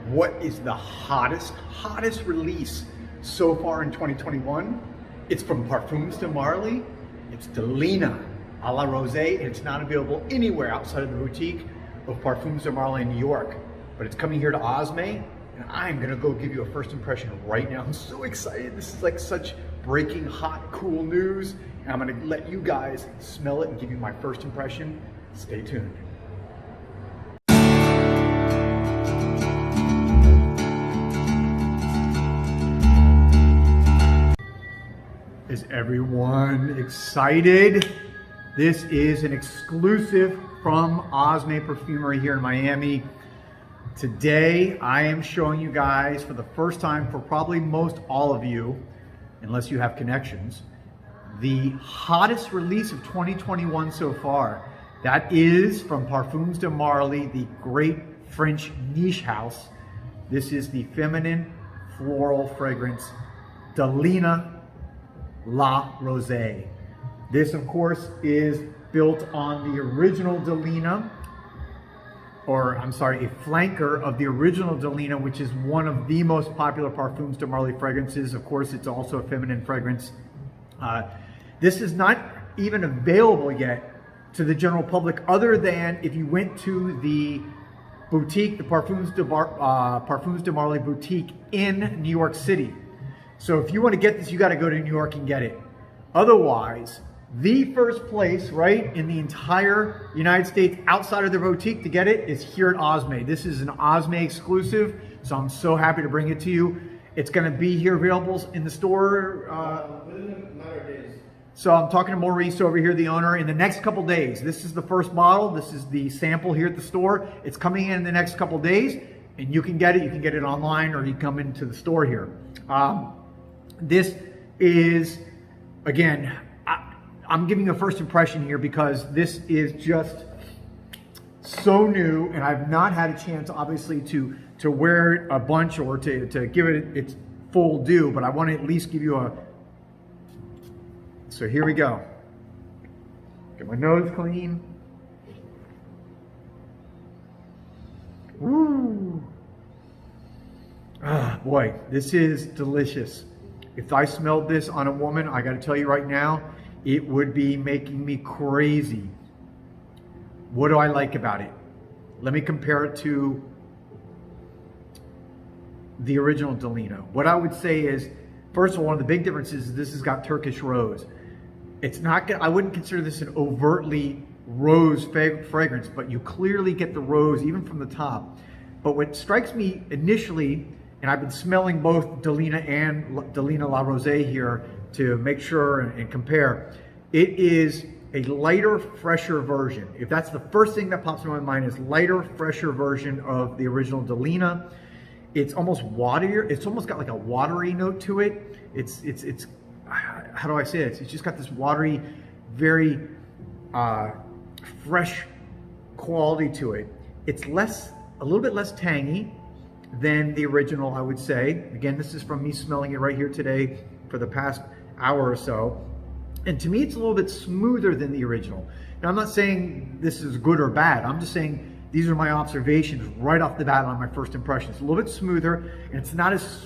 what is the hottest release so far in 2021? It's from Parfums de Marly. It's Delina La Rose, and it's not available anywhere outside of the boutique of Parfums de Marly in New York. But it's coming here to Osme, and I'm gonna go give you a first impression right now. I'm so excited. This is like such breaking hot, cool news. And I'm gonna let you guys smell it and give you my first impression. Stay tuned. Is everyone excited? This is an exclusive from Osme Perfumery here in Miami. Today, I am showing you guys for the first time, for probably most all of you, unless you have connections, the hottest release of 2021 so far. That is from Parfums de Marly, the great French niche house. This is the feminine floral fragrance, Delina La Rose. This, of course, is built on the original Delina, or I'm sorry, a flanker of the original Delina, which is one of the most popular Parfums de Marly fragrances. Of course, it's also a feminine fragrance. This is not even available yet to the general public, other than if you went to the boutique, the Parfums de Marly boutique in New York City. So if you want to get this, you got to go to New York and get it. Otherwise, the first place, right, in the entire United States outside of the boutique to get it is here at Osme. This is an Osme exclusive, so I'm so happy to bring it to you. It's going to be here available in the store. Within a matter of days. So I'm talking to Maurice over here, the owner, in the next couple days. This is the first bottle. This is the sample here at the store. It's coming in the next couple days, and you can get it. You can get it online, or you can come into the store here. This is, again, I'm giving you a first impression here because this is just so new, and I've not had a chance, obviously, to wear a bunch or to give it its full due, but I want to at least give you a... So here we go. Get my nose clean. Woo! Ah, boy, this is delicious. If I smelled this on a woman, I got to tell you right now, it would be making me crazy. What do I like about it? Let me compare it to the original Delina. What I would say is, first of all, one of the big differences is this has got Turkish rose. It's not, I wouldn't consider this an overtly rose fragrance, but you clearly get the rose even from the top. But what strikes me initially, and I've been smelling both Delina and Delina La Rose here to make sure and compare, it is a lighter, fresher version. If that's the first thing that pops in my mind, is lighter, fresher version of the original Delina. It's almost waterier. It's almost got like a watery note to it. It's how do I say it? It's just got this watery, very fresh quality to it. It's a little bit less tangy than the original, I would say. Again, this is from me smelling it right here today for the past hour or so. And to me, it's a little bit smoother than the original. Now, I'm not saying this is good or bad. I'm just saying these are my observations right off the bat on my first impression. It's a little bit smoother, and it's not as,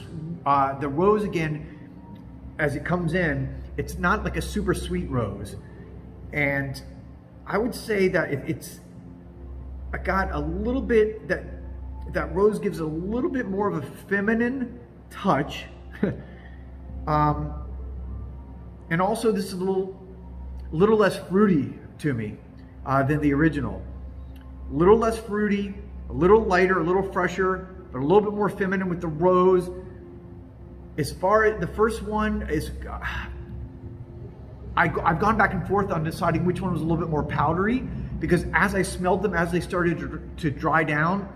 the rose, again, as it comes in, it's not like a super sweet rose. And I would say that I got a little bit, that rose gives a little bit more of a feminine touch. And also this is a little less fruity to me than the original. A little less fruity, a little lighter, a little fresher, but a little bit more feminine with the rose. As far as the first one is, I've gone back and forth on deciding which one was a little bit more powdery, because as I smelled them, as they started to dry down,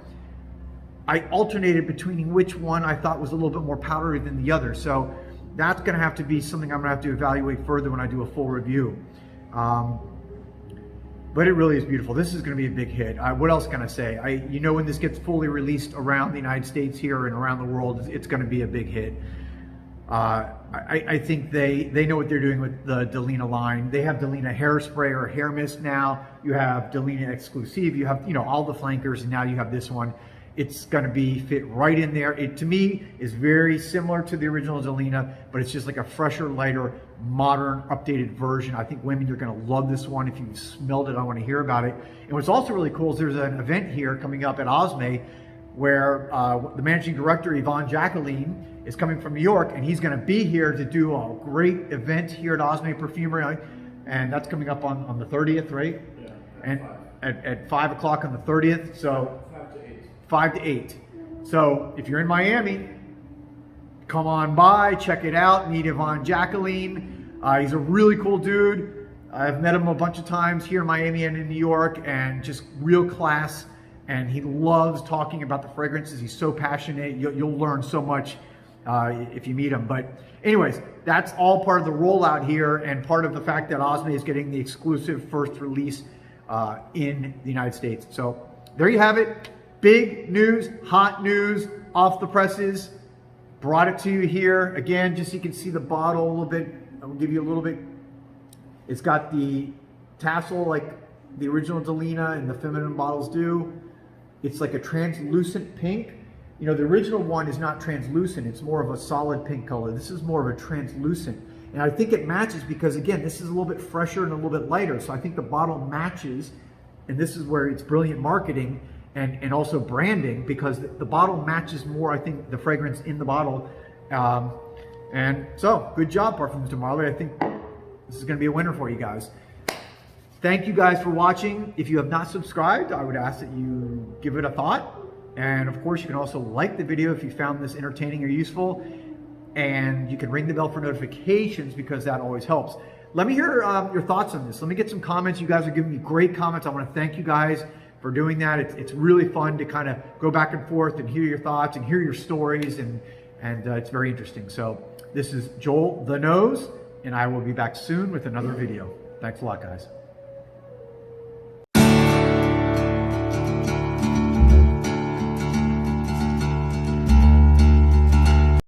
I alternated between which one I thought was a little bit more powdery than the other. So that's going to have to be something I'm going to have to evaluate further when I do a full review. But it really is beautiful. This is going to be a big hit. What else can I say? You know, when this gets fully released around the United States here and around the world, it's going to be a big hit. I think they know what they're doing with the Delina line. They have Delina hairspray or hair mist now. You have Delina exclusive. You have, you know, all the flankers, and now you have this one. it's going to be fit right in there. It, to me, is very similar to the original Delena, but it's just like a fresher, lighter, modern, updated version. I think women, you're going to love this one. If you've smelled it, I want to hear about it. And what's also really cool is there's an event here coming up at Osme where the managing director, Yvonne Jacqueline, is coming from New York, and he's going to be here to do a great event here at Osme Perfumery. And that's coming up on the 30th, right? Yeah. And at 5 o'clock on the 30th. So 5 to 8. 5 to 8. So if you're in Miami, come on by, check it out, meet Yvonne Jacqueline. He's a really cool dude. I've met him a bunch of times here in Miami and in New York, and just real class. And he loves talking about the fragrances. He's so passionate. You'll learn so much if you meet him. But anyways, that's all part of the rollout here, and part of the fact that Osme is getting the exclusive first release in the United States. So there you have it. Big news, hot news, off the presses. Brought it to you here. Again, just so you can see the bottle a little bit. I'll give you a little bit. It's got the tassel like the original Delena and the feminine bottles do. It's like a translucent pink. You know, the original one is not translucent. It's more of a solid pink color. This is more of a translucent. And I think it matches because, again, this is a little bit fresher and a little bit lighter. So I think the bottle matches. And this is where it's brilliant marketing and also branding, because the bottle matches more, I think, the fragrance in the bottle. And so, good job, Parfums de Marly. I think this is going to be a winner for you guys. Thank you guys for watching. If you have not subscribed, I would ask that you give it a thought. And of course, you can also like the video if you found this entertaining or useful. And you can ring the bell for notifications, because that always helps. Let me hear your thoughts on this. Let me get some comments. You guys are giving me great comments. I want to thank you guys for doing that. It's really fun to kind of go back and forth and hear your thoughts and hear your stories. And it's very interesting. So this is Joel the Nose, and I will be back soon with another video. Thanks a lot, guys.